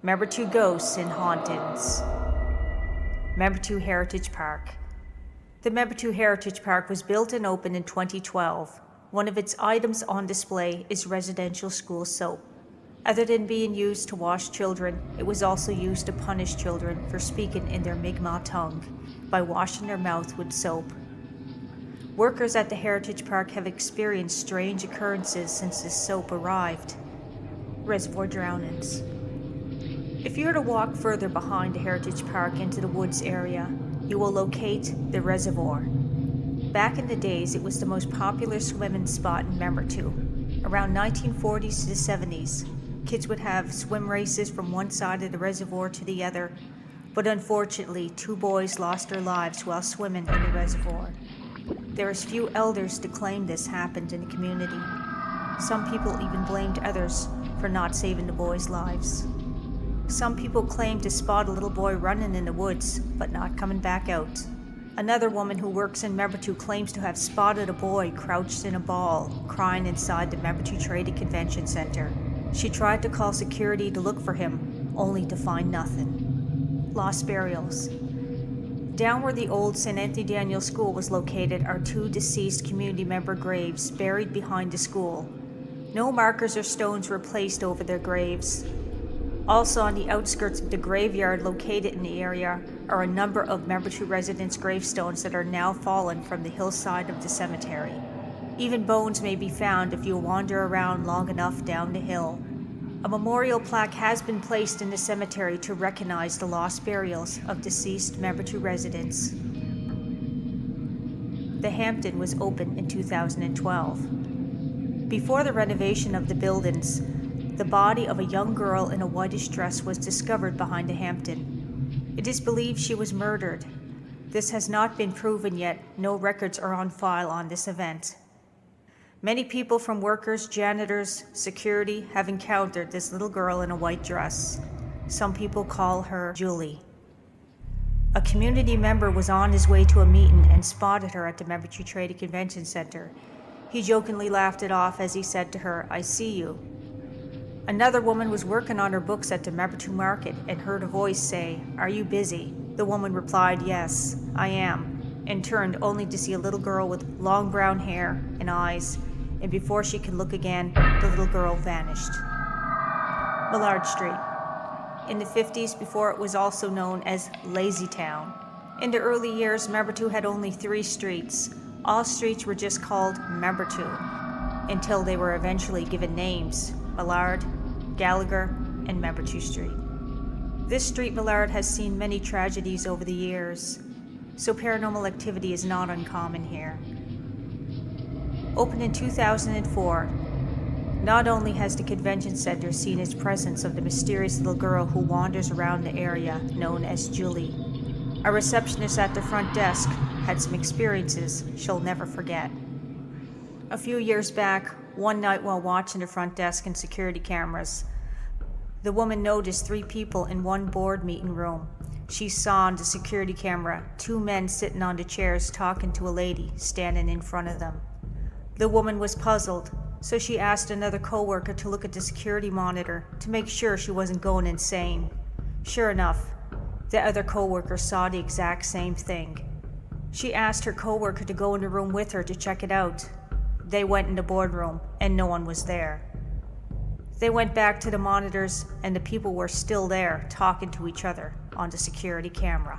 Membertou Ghosts and Hauntings. Membertou Heritage Park. The Membertou Heritage Park was built and opened in 2012. One of its items on display is residential school soap. Other than being used to wash children, it was also used to punish children for speaking in their Mi'kmaq tongue by washing their mouth with soap. Workers at the Heritage Park have experienced strange occurrences since this soap arrived. Reservoir drownings. If you were to walk further behind the Heritage Park into the woods area, you will locate the reservoir. Back in the days, it was the most popular swimming spot in Membertou. Around 1940s to the 70s, kids would have swim races from one side of the reservoir to the other, but unfortunately, 2 boys lost their lives while swimming in the reservoir. There is few elders to claim this happened in the community. Some people even blamed others for not saving the boys' lives. Some people claim to spot a little boy running in the woods, but not coming back out. Another woman who works in Membertou claims to have spotted a boy crouched in a ball, crying inside the Membertou Trading Convention Center. She tried to call security to look for him, only to find nothing. Lost burials. Down where the old St. Anthony Daniel School was located are 2 deceased community member graves buried behind the school. No markers or stones were placed over their graves. Also on the outskirts of the graveyard located in the area are a number of Membertou residents' gravestones that are now fallen from the hillside of the cemetery. Even bones may be found if you wander around long enough down the hill. A memorial plaque has been placed in the cemetery to recognize the lost burials of deceased Membertou residents. The Hampton was opened in 2012. Before the renovation of the buildings, the body of a young girl in a whitish dress was discovered behind the Hampton. It is believed she was murdered. This has not been proven yet. No records are on file on this event. Many people from workers, janitors, security have encountered this little girl in a white dress. Some people call her Julie. A community member was on his way to a meeting and spotted her at the Membertou Trading Convention Center. He jokingly laughed it off as he said to her, "I see you." Another woman was working on her books at the Membertou market and heard a voice say, "Are you busy?" The woman replied, "Yes, I am," and turned only to see a little girl with long brown hair and eyes, and before she could look again, the little girl vanished. MAILLARD Street. In the 50s, before it was also known as Lazy Town. In the early years, Membertou had only 3 streets. All streets were just called Membertou, until they were eventually given names: MAILLARD, Gallagher, and Membertou Street. This street, MAILLARD, has seen many tragedies over the years, so paranormal activity is not uncommon here. Opened in 2004, not only has the convention center seen its presence of the mysterious little girl who wanders around the area known as Julie, a receptionist at the front desk had some experiences she'll never forget. A few years back, one night while watching the front desk and security cameras, the woman noticed 3 people in one board meeting room. She saw on the security camera 2 men sitting on the chairs talking to a lady standing in front of them. The woman was puzzled, so she asked another coworker to look at the security monitor to make sure she wasn't going insane. Sure enough, the other coworker saw the exact same thing. She asked her coworker to go in the room with her to check it out. They went in the boardroom, and no one was there. They went back to the monitors, and the people were still there, talking to each other on the security camera.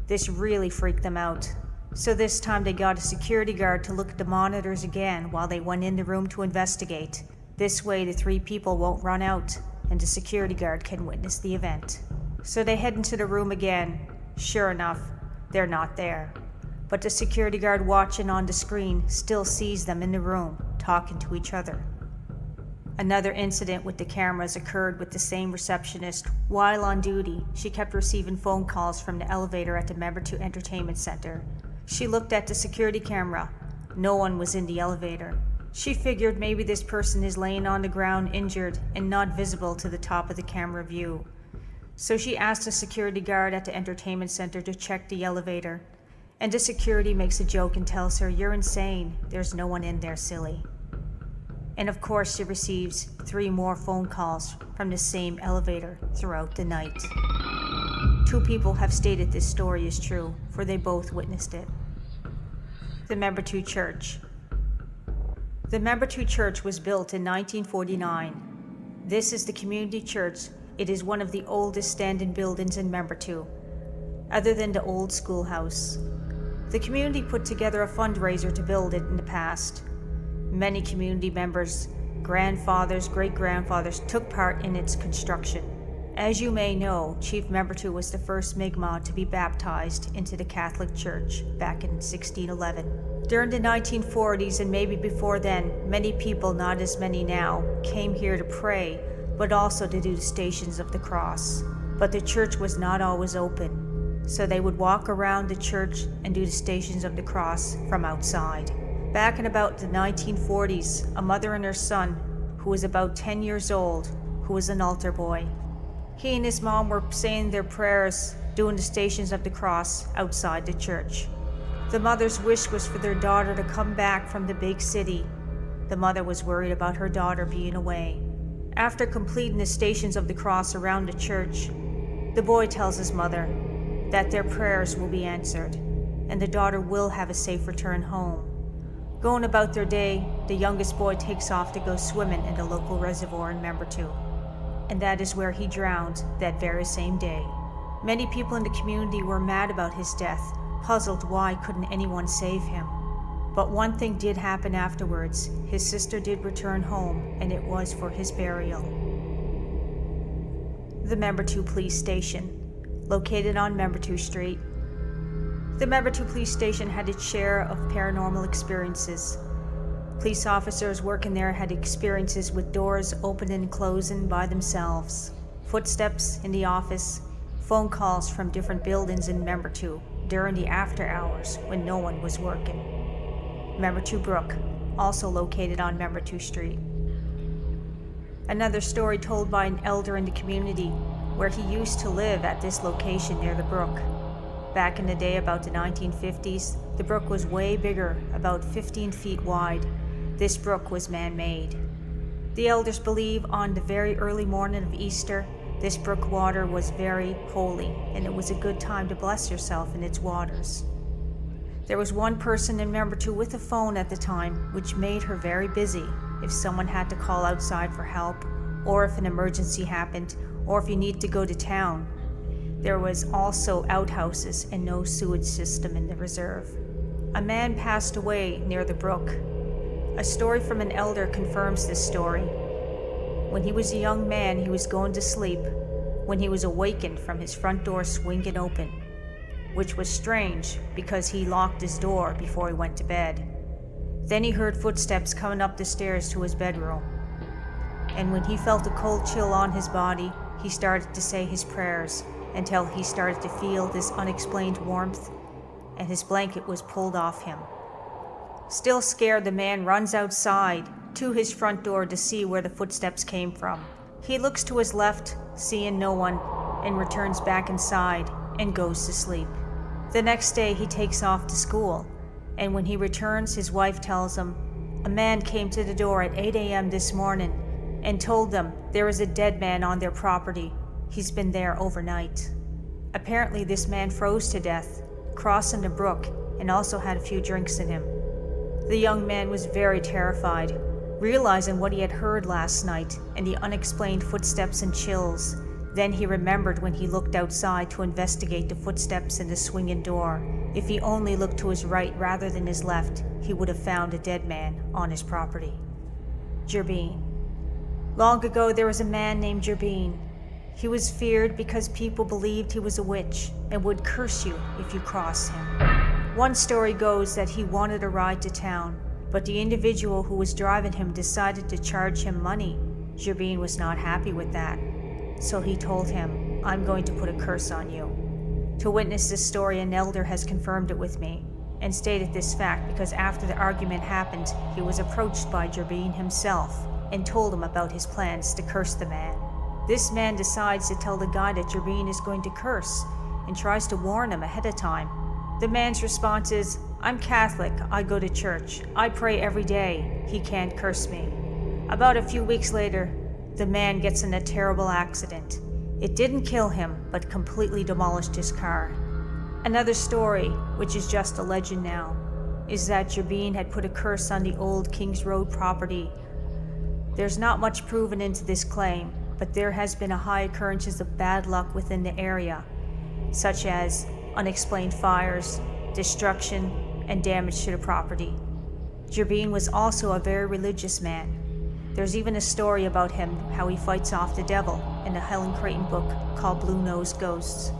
This really freaked them out. So this time they got a security guard to look at the monitors again while they went in the room to investigate. This way the 3 people won't run out, and the security guard can witness the event. So they head into the room again. Sure enough, they're not there. But the security guard watching on the screen still sees them in the room, talking to each other. Another incident with the cameras occurred with the same receptionist. While on duty, she kept receiving phone calls from the elevator at the Membertou Entertainment Center. She looked at the security camera. No one was in the elevator. She figured maybe this person is laying on the ground injured and not visible to the top of the camera view. So she asked the security guard at the entertainment center to check the elevator. And the security makes a joke and tells her, "You're insane. There's no one in there, silly." And of course, she receives 3 more phone calls from the same elevator throughout the night. 2 people have stated this story is true, for they both witnessed it. The Membertou Church. The Membertou Church was built in 1949. This is the community church. It is one of the oldest standing buildings in Membertou, other than the old schoolhouse. The community put together a fundraiser to build it in the past. Many community members, grandfathers, great-grandfathers took part in its construction. As you may know, Chief Membertou was the first Mi'kmaq to be baptized into the Catholic Church back in 1611. During the 1940s and maybe before then, many people, not as many now, came here to pray, but also to do the Stations of the Cross. But the church was not always open, so they would walk around the church and do the Stations of the Cross from outside. Back in about the 1940s, a mother and her son, who was about 10 years old, who was an altar boy, he and his mom were saying their prayers, doing the Stations of the Cross outside the church. The mother's wish was for their daughter to come back from the big city. The mother was worried about her daughter being away. After completing the Stations of the Cross around the church, the boy tells his mother that their prayers will be answered, and the daughter will have a safe return home. Going about their day, the youngest boy takes off to go swimming in the local reservoir in Membertou, and that is where he drowned that very same day. Many people in the community were mad about his death, puzzled why couldn't anyone save him. But one thing did happen afterwards. His sister did return home, and it was for his burial. The Membertou Police Station, located on Membertou Street. The Membertou Police Station had its share of paranormal experiences. Police officers working there had experiences with doors opening and closing by themselves, footsteps in the office, phone calls from different buildings in Membertou during the after hours when no one was working. Membertou Brook, also located on Membertou Street. Another story told by an elder in the community where he used to live at this location near the brook. Back in the day, about the 1950s, the brook was way bigger, about 15 feet wide. This brook was man-made. The elders believe on the very early morning of Easter, this brook water was very holy, and it was a good time to bless yourself in its waters. There was one person in Membertou with a phone at the time, which made her very busy if someone had to call outside for help, or if an emergency happened, or if you need to go to town. There was also outhouses and no sewage system in the reserve. A man passed away near the brook. A story from an elder confirms this story. When he was a young man, he was going to sleep when he was awakened from his front door swinging open, which was strange because he locked his door before he went to bed. Then he heard footsteps coming up the stairs to his bedroom. And when he felt a cold chill on his body, he started to say his prayers until he started to feel this unexplained warmth, and his blanket was pulled off him. Still scared, the man runs outside to his front door to see where the footsteps came from. He looks to his left, seeing no one, and returns back inside and goes to sleep. The next day he takes off to school, and when he returns, his wife tells him, a man came to the door at 8 a.m. this morning and told them there is a dead man on their property. He's been there overnight. Apparently this man froze to death, crossing the brook, and also had a few drinks in him. The young man was very terrified, realizing what he had heard last night and the unexplained footsteps and chills. Then he remembered when he looked outside to investigate the footsteps in the swinging door. If he only looked to his right rather than his left, he would have found a dead man on his property. Gerbine. Long ago there was a man named Gerbine. He was feared because people believed he was a witch and would curse you if you crossed him. One story goes that he wanted a ride to town, but the individual who was driving him decided to charge him money. Gerbine was not happy with that, so he told him, I'm going to put a curse on you. To witness this story, an elder has confirmed it with me and stated this fact because after the argument happened, he was approached by Gerbine himself and told him about his plans to curse the man. This man decides to tell the guy that Gerbine is going to curse and tries to warn him ahead of time. The man's response is, I'm Catholic, I go to church, I pray every day, he can't curse me. About a few weeks later, the man gets in a terrible accident. It didn't kill him, but completely demolished his car. Another story, which is just a legend now, is that Jabin had put a curse on the old Kings Road property. There's not much proven into this claim, but there has been a high occurrences of bad luck within the area, such as unexplained fires, destruction, and damage to the property. Jabin was also a very religious man. There's even a story about him, how he fights off the devil, in a Helen Creighton book called Blue-Nosed Ghosts.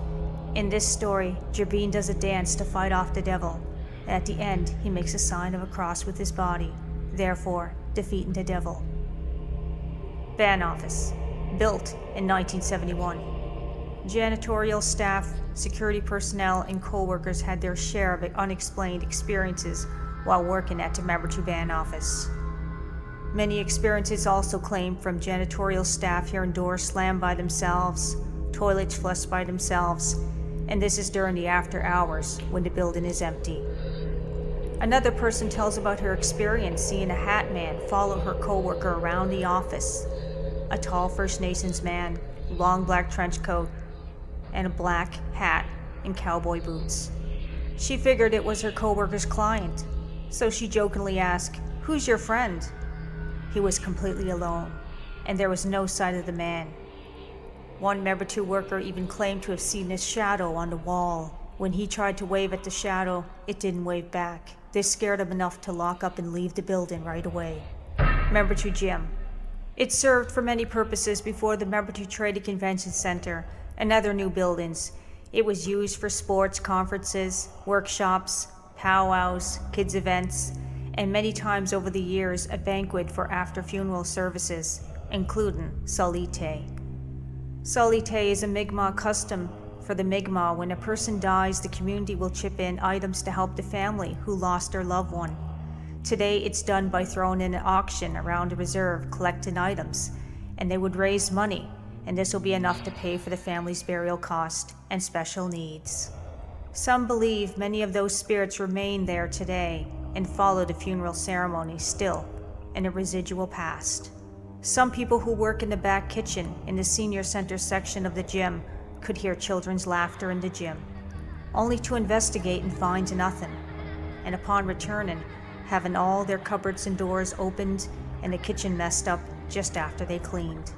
In this story, Jabin does a dance to fight off the devil. At the end, he makes a sign of a cross with his body, therefore defeating the devil. Ban office, built in 1971. Janitorial staff, security personnel, and co-workers had their share of unexplained experiences while working at the Membertou ban office. Many experiences also claimed from janitorial staff hearing doors slammed by themselves, toilets flushed by themselves, and this is during the after hours when the building is empty. Another person tells about her experience seeing a hat man follow her co-worker around the office. A tall First Nations man, long black trench coat, and a black hat and cowboy boots. She figured it was her co-worker's client, so she jokingly asked, "Who's your friend?" He was completely alone, and there was no sight of the man. One Membertou worker even claimed to have seen his shadow on the wall. When he tried to wave at the shadow, it didn't wave back. This scared him enough to lock up and leave the building right away. Membertou Gym. It served for many purposes before the Membertou Trade Convention Center and other new buildings. It was used for sports, conferences, workshops, powwows, kids' events, and many times over the years a banquet for after-funeral services, including Salite. Salite is a Mi'kmaq custom. For the Mi'kmaq, when a person dies, the community will chip in items to help the family who lost their loved one. Today, it's done by throwing in an auction around the reserve, collecting items, and they would raise money, and this will be enough to pay for the family's burial cost and special needs. Some believe many of those spirits remain there today and follow the funeral ceremony still in a residual past. Some people who work in the back kitchen in the senior center section of the gym could hear children's laughter in the gym, only to investigate and find nothing, and upon returning, having all their cupboards and doors opened and the kitchen messed up just after they cleaned.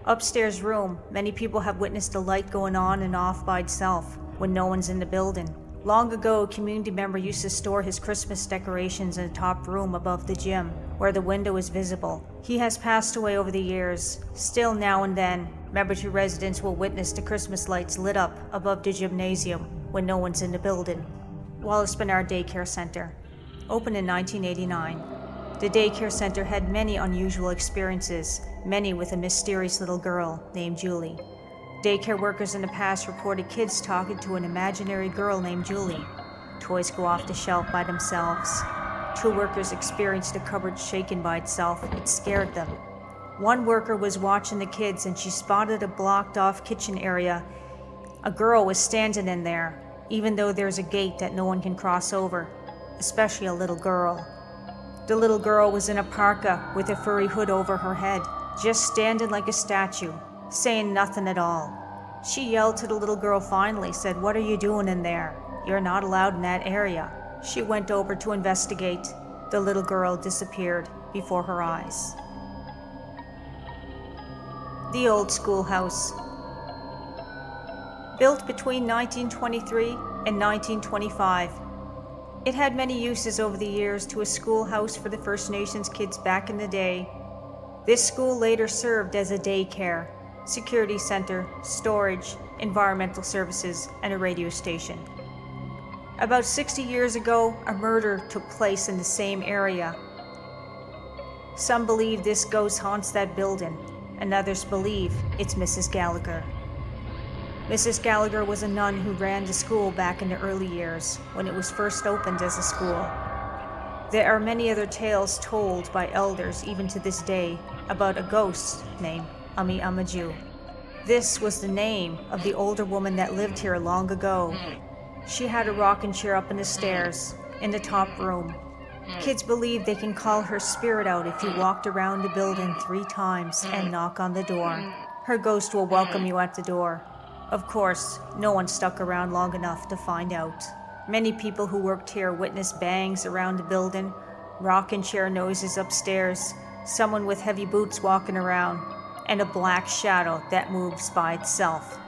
Upstairs room, many people have witnessed the light going on and off by itself when no one's in the building. Long ago, a community member used to store his Christmas decorations in the top room above the gym, where the window is visible. He has passed away over the years. Still now and then, Membertou residents will witness the Christmas lights lit up above the gymnasium when no one's in the building. Wallace Bernard Daycare Center. Opened in 1989. The daycare center had many unusual experiences, many with a mysterious little girl named Julie. Daycare workers in the past reported kids talking to an imaginary girl named Julie. Toys go off the shelf by themselves. Two workers experienced a cupboard shaking by itself. It scared them. One worker was watching the kids and she spotted a blocked off kitchen area. A girl was standing in there, even though there's a gate that no one can cross over, especially a little girl. The little girl was in a parka with a furry hood over her head, just standing like a statue, saying nothing at all. She yelled to the little girl finally, said, "What are you doing in there? You're not allowed in that area." She went over to investigate. The little girl disappeared before her eyes. The old schoolhouse. Built between 1923 and 1925. It had many uses over the years to a schoolhouse for the First Nations kids back in the day. This school later served as a daycare, security center, storage, environmental services, and a radio station. About 60 years ago, a murder took place in the same area. Some believe this ghost haunts that building, and others believe it's Mrs. Gallagher. Mrs. Gallagher was a nun who ran the school back in the early years, when it was first opened as a school. There are many other tales told by elders even to this day about a ghost named Ami Amaju. This was the name of the older woman that lived here long ago. She had a rocking chair up in the stairs, in the top room. Kids believe they can call her spirit out if you walked around the building 3 times and knock on the door. Her ghost will welcome you at the door. Of course, no one stuck around long enough to find out. Many people who worked here witnessed bangs around the building, rocking chair noises upstairs, someone with heavy boots walking around, and a black shadow that moves by itself.